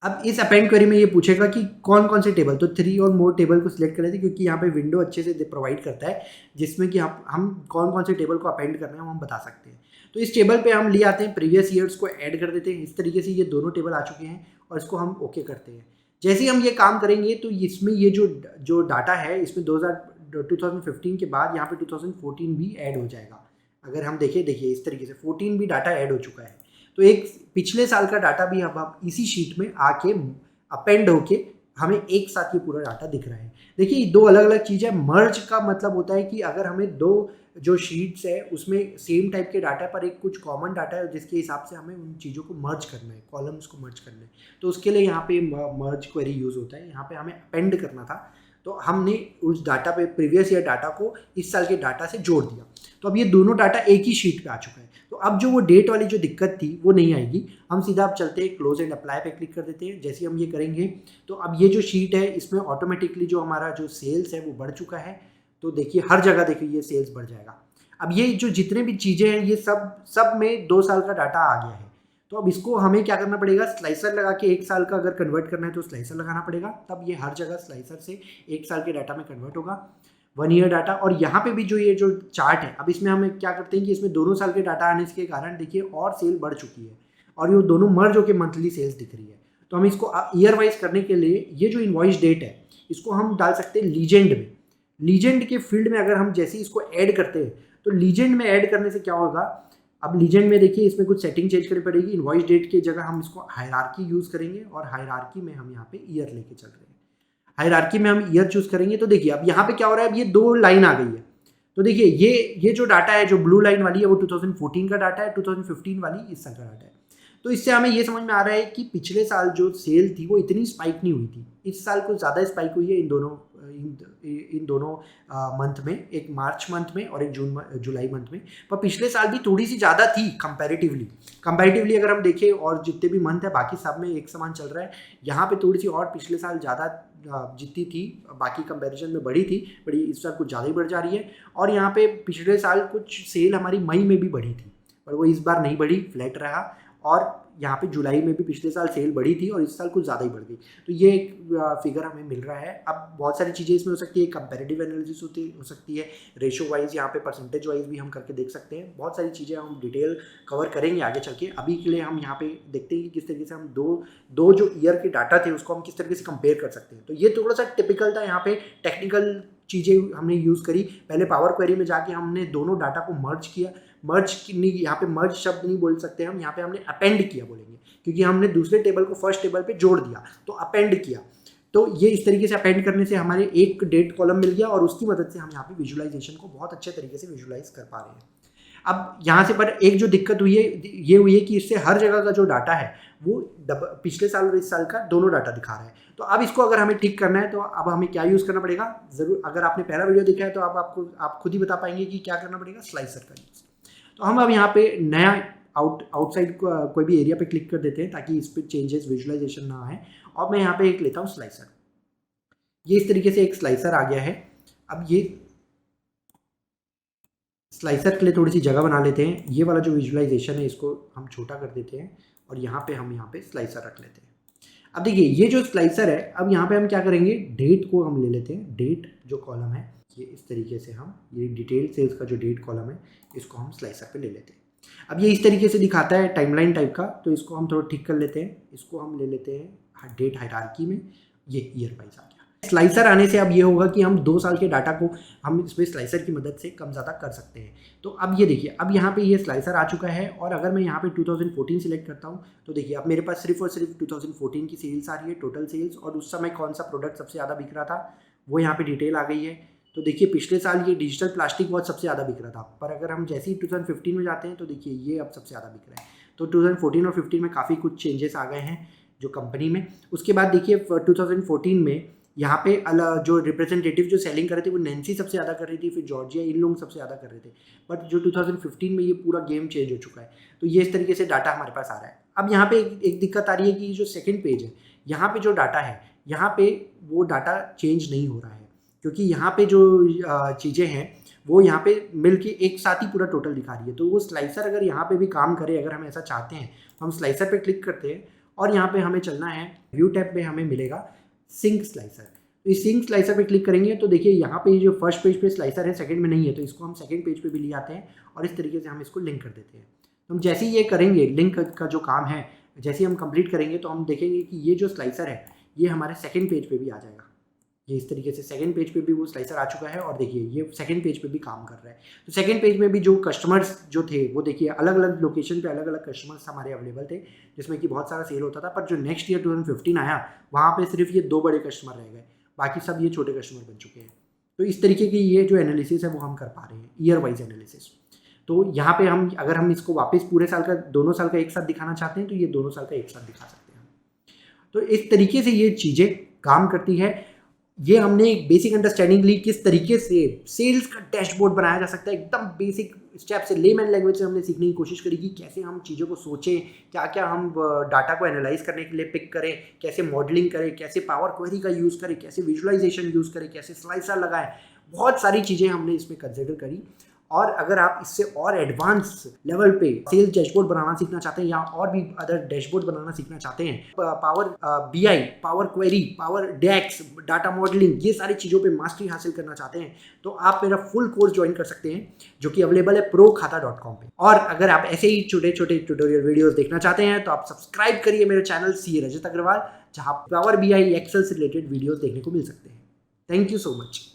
अब इस अपेंड क्वेरी में ये पूछेगा कि कौन कौन से टेबल, तो 3 और मोर टेबल को सिलेक्ट कर लेते हैं क्योंकि यहाँ पे विंडो अच्छे से प्रोवाइड करता है जिसमें कि हम कौन कौन से टेबल को अपेंड करना है वो हम बता सकते हैं। तो इस टेबल पे हम ले आते हैं, प्रीवियस ईयर्स को ऐड कर देते हैं। इस तरीके से ये दोनों टेबल आ चुके हैं और इसको हम ओके करते हैं। जैसे ही हम ये काम करेंगे तो इसमें ये जो डाटा है इसमें 2015 के बाद यहाँ पे 2014 भी ऐड हो जाएगा। अगर हम देखिए इस तरीके से 14 भी डाटा ऐड हो चुका है। तो एक पिछले साल का डाटा भी अब इसी शीट में आके अपेंड होके हमें एक साथ ये पूरा डाटा दिख रहा है। देखिए दो अलग अलग चीज़ें। मर्ज का मतलब होता है कि अगर हमें दो जो शीट्स है उसमें सेम टाइप के डाटा पर एक कुछ कॉमन डाटा है जिसके हिसाब से हमें उन चीज़ों को मर्ज करना है, कॉलम्स को मर्ज करना है। तो उसके लिए यहाँ पे मर्ज क्वेरी यूज़ होता है। यहाँ पे हमें अपेंड करना था तो हमने उस डाटा पे प्रीवियस ईयर डाटा को इस साल के डाटा से जोड़ दिया। तो अब ये दोनों डाटा एक ही शीट पे आ चुका है। तो अब जो वो डेट वाली जो दिक्कत थी वो नहीं आएगी। हम सीधा अब चलते हैं क्लोज एंड अप्लाई पे क्लिक कर देते हैं। जैसे हम ये करेंगे तो अब ये जो शीट है इसमें ऑटोमेटिकली जो हमारा जो सेल्स है वो बढ़ चुका है। तो देखिए हर जगह देखिए ये सेल्स बढ़ जाएगा। अब ये जो जितने भी चीज़ें हैं ये सब में 2 साल का डाटा आ गया है। तो अब इसको हमें क्या करना पड़ेगा, स्लाइसर लगा के 1 साल का अगर कन्वर्ट करना है तो स्लाइसर लगाना पड़ेगा। तब ये हर जगह स्लाइसर से 1 साल के डाटा में कन्वर्ट होगा, 1 ईयर डाटा। और यहाँ पे भी जो ये जो चार्ट है अब इसमें हम क्या करते हैं कि इसमें दोनों साल के डाटा आने के कारण देखिए और सेल बढ़ चुकी है और ये दोनों मर्ज होकर मंथली सेल्स दिख रही है। तो हम इसको ईयर वाइज करने के लिए ये जो इनवॉइस डेट है इसको हम डाल सकते हैं लीजेंड में। लीजेंड के फील्ड में अगर हम जैसे इसको ऐड करते हैं तो लीजेंड में ऐड करने से क्या होगा, अब लीजेंड में देखिए इसमें कुछ सेटिंग चेंज करनी पड़ेगी। इनवॉइस डेट की जगह हम इसको हायरार्की यूज़ करेंगे और हायरार्की में हम यहाँ पे ईयर लेके चल रहे हैं। हायरार्की में हम ईयर चूज करेंगे तो देखिए अब यहाँ पे क्या हो रहा है, अब ये 2 लाइन आ गई है। तो देखिए ये जो डाटा है जो ब्लू लाइन वाली है वो 2014 का डाटा है, 2015 वाली इस साल का डाटा है। तो इससे हमें ये समझ में आ रहा है कि पिछले साल जो सेल थी वो इतनी स्पाइक नहीं हुई थी, इस साल कुछ ज़्यादा स्पाइक हुई है इन दोनों इन दोनों मंथ में, एक मार्च मंथ में और एक जुलाई मंथ में। पर पिछले साल भी थोड़ी सी ज़्यादा थी कंपैरेटिवली अगर हम देखें, और जितने भी मंथ है बाकी सब में एक समान चल रहा है। यहाँ पे थोड़ी सी और पिछले साल ज़्यादा जितनी थी बाकी कंपैरिजन में बढ़ी थी, बड़ी इस साल कुछ ज़्यादा ही बढ़ जा रही है। और यहाँ पे पिछले साल कुछ सेल हमारी मई में भी बढ़ी थी, पर वो इस बार नहीं बढ़ी, फ्लैट रहा। और यहाँ पे जुलाई में भी पिछले साल सेल बढ़ी थी और इस साल कुछ ज़्यादा ही बढ़ गई। तो ये एक फिगर हमें मिल रहा है। अब बहुत सारी चीज़ें इसमें हो सकती है, कंपैरेटिव एनालिसिस हो सकती है, रेशो वाइज, यहाँ पे परसेंटेज वाइज भी हम करके देख सकते हैं। बहुत सारी चीज़ें हम डिटेल कवर करेंगे आगे चल के। अभी के लिए हम यहाँ पे देखते हैं कि किस तरीके से हम दो जो ईयर के डाटा थे उसको हम किस तरीके से कंपेयर कर सकते हैं। तो ये थोड़ा सा टिपिकल था, यहाँ पे टेक्निकल चीज़ें हमने यूज़ करी। पहले पावर क्वेरी में जाके हमने दोनों डाटा को मर्ज किया। यहाँ पे मर्ज शब्द नहीं बोल सकते हम, यहाँ पे हमने अपेंड किया बोलेंगे, क्योंकि हमने दूसरे टेबल को फर्स्ट टेबल पे जोड़ दिया, तो अपेंड किया। तो ये इस तरीके से अपेंड करने से हमारे एक डेट कॉलम मिल गया और उसकी मदद से हम यहाँ पे विजुअलाइजेशन को बहुत अच्छे तरीके से विजुअलाइज कर पा रहे हैं। अब यहाँ से पर एक जो दिक्कत हुई है ये हुई है कि इससे हर जगह का जो डाटा है वो पिछले साल और इस साल का दोनों डाटा दिखा रहा है। तो अब इसको अगर हमें ठीक करना है तो अब हमें क्या यूज़ करना पड़ेगा, ज़रूर अगर आपने पहला वीडियो देखा है तो आप खुद ही बता पाएंगे कि क्या करना पड़ेगा, स्लाइसर का यूज़। तो हम अब यहाँ पे नया आउटसाइड कोई भी एरिया पे क्लिक कर देते हैं ताकि इस पर चेंजेस विजुअलाइजेशन ना आए। और मैं यहाँ पे एक लेता हूँ स्लाइसर। ये इस तरीके से एक स्लाइसर आ गया है। अब ये स्लाइसर के लिए थोड़ी सी जगह बना लेते हैं। ये वाला जो विजुअलाइजेशन है इसको हम छोटा कर देते हैं और यहाँ पे स्लाइसर रख लेते हैं। अब देखिए ये जो स्लाइसर है, अब यहाँ पे हम क्या करेंगे, डेट को हम ले लेते हैं। डेट जो कॉलम है ये इस तरीके से हम, ये डिटेल सेल्स का जो डेट कॉलम है इसको हम स्लाइसर पे ले लेते हैं। अब ये इस तरीके से दिखाता है टाइमलाइन टाइप का, तो इसको हम थोड़ा ठीक कर लेते हैं। इसको हम ले लेते हैं डेट हायरार्की में, ये ईयर वाइज आ गया। स्लाइसर आने से अब ये होगा कि हम 2 साल के डाटा को हम इसमें स्लाइसर की मदद से कम ज़्यादा कर सकते हैं। तो अब ये देखिए, अब यहाँ पे ये स्लाइसर आ चुका है और अगर मैं यहाँ पे 2014 सिलेक्ट करता हूँ तो देखिए अब मेरे पास सिर्फ और सिर्फ 2014 की सेल्स आ रही है, टोटल सेल्स, और उस समय कौन सा प्रोडक्ट सबसे ज़्यादा बिक रहा था वो यहाँ पे डिटेल आ गई है। तो देखिए पिछले साल ये डिजिटल प्लास्टिक वॉच सबसे ज़्यादा बिक रहा था, पर अगर हम जैसे ही 2015 में जाते हैं तो देखिए ये अब सबसे ज़्यादा बिक रहा है। तो 2014 और 15 में काफ़ी कुछ चेंजेस आ गए हैं जो कंपनी में। उसके बाद देखिए 2014 में यहाँ पे जो रिप्रेजेंटेटिव जो सेलिंग कर रहे थे वो नैन्सी सबसे ज़्यादा कर रही थी, फिर जॉर्जिया, इन लोग सबसे ज़्यादा कर रहे थे। बट जो 2015 में ये पूरा गेम चेंज हो चुका है। तो ये इस तरीके से डाटा हमारे पास आ रहा है। अब यहाँ पे एक दिक्कत आ रही है कि जो सेकेंड पेज है, यहाँ पे जो डाटा है, यहाँ पे वो डाटा चेंज नहीं हो रहा है, क्योंकि यहाँ पे जो चीज़ें हैं वो यहाँ पे मिल के एक साथ ही पूरा टोटल दिखा रही है। तो वो स्लाइसर अगर यहाँ पे भी काम करे, अगर हम ऐसा चाहते हैं तो हम स्लाइसर पे क्लिक करते हैं और यहाँ पे हमें चलना है व्यू टैब पे, हमें मिलेगा सिंक स्लाइसर। तो इस सिंक स्लाइसर पे क्लिक करेंगे तो देखिए यहाँ पे जो फर्स्ट पेज पे स्लाइसर है, सेकंड में नहीं है, तो इसको हम सेकंड पेज पे भी ले आते हैं और इस तरीके से हम इसको लिंक कर देते हैं। तो हम जैसे ही ये करेंगे, लिंक का जो काम है जैसे ही हम कंप्लीट करेंगे तो हम देखेंगे कि ये जो स्लाइसर है ये हमारे सेकंड पेज पे भी आ जाएगा। ये इस तरीके से सेकंड पेज पे भी वो स्लाइसर आ चुका है और देखिए ये सेकंड पेज पे भी काम कर रहा है। तो सेकंड पेज में भी जो कस्टमर्स जो थे वो देखिए अलग अलग लोकेशन पे अलग अलग कस्टमर्स हमारे अवेलेबल थे, जिसमें कि बहुत सारा सेल होता था। पर जो नेक्स्ट ईयर 2015 आया वहाँ पे सिर्फ ये 2 बड़े कस्टमर रह गए, बाकी सब ये छोटे कस्टमर बन चुके हैं। तो इस तरीके की ये जो एनालिसिस है वो हम कर पा रहे हैं, ईयर वाइज एनालिसिस। तो यहाँ पे हम अगर हम इसको वापस पूरे साल का, दोनों साल का एक साथ दिखाना चाहते हैं तो ये दोनों साल का एक साथ दिखा सकते हैं। तो इस तरीके से ये चीज़ें काम करती है। ये हमने एक बेसिक अंडरस्टैंडिंग ली किस तरीके से सेल्स का डैशबोर्ड बनाया जा सकता है। एकदम बेसिक स्टेप से, लेमैन लैंग्वेज से हमने सीखने की कोशिश करी कि कैसे हम चीज़ों को सोचें, क्या क्या हम डाटा को एनालाइज करने के लिए पिक करें, कैसे मॉडलिंग करें, कैसे पावर क्वेरी का यूज़ करें, कैसे विजुअलाइजेशन यूज़ करें, कैसे स्लाइसर लगाएं। बहुत सारी चीज़ें हमने इसमें कंसिडर करी। और अगर आप इससे और एडवांस लेवल पे सेल्स डैशबोर्ड बनाना सीखना चाहते हैं या और भी अदर डैशबोर्ड बनाना सीखना चाहते हैं, power BI, power query, power DAX, data modelling, ये सारी चीज़ों पे मास्टरी हासिल करना चाहते हैं तो आप मेरा फुल कोर्स ज्वाइन कर सकते हैं जो कि अवेलेबल है prokhata.com पे। और अगर आप ऐसे ही छोटे छोटे ट्यूटोरियल वीडियोस देखना चाहते हैं तो आप सब्सक्राइब करिए मेरे चैनल CA रजत अग्रवाल, जहाँ पावर BI एक्सेल से रिलेटेड वीडियोस देखने को मिल सकते हैं। Thank you so much.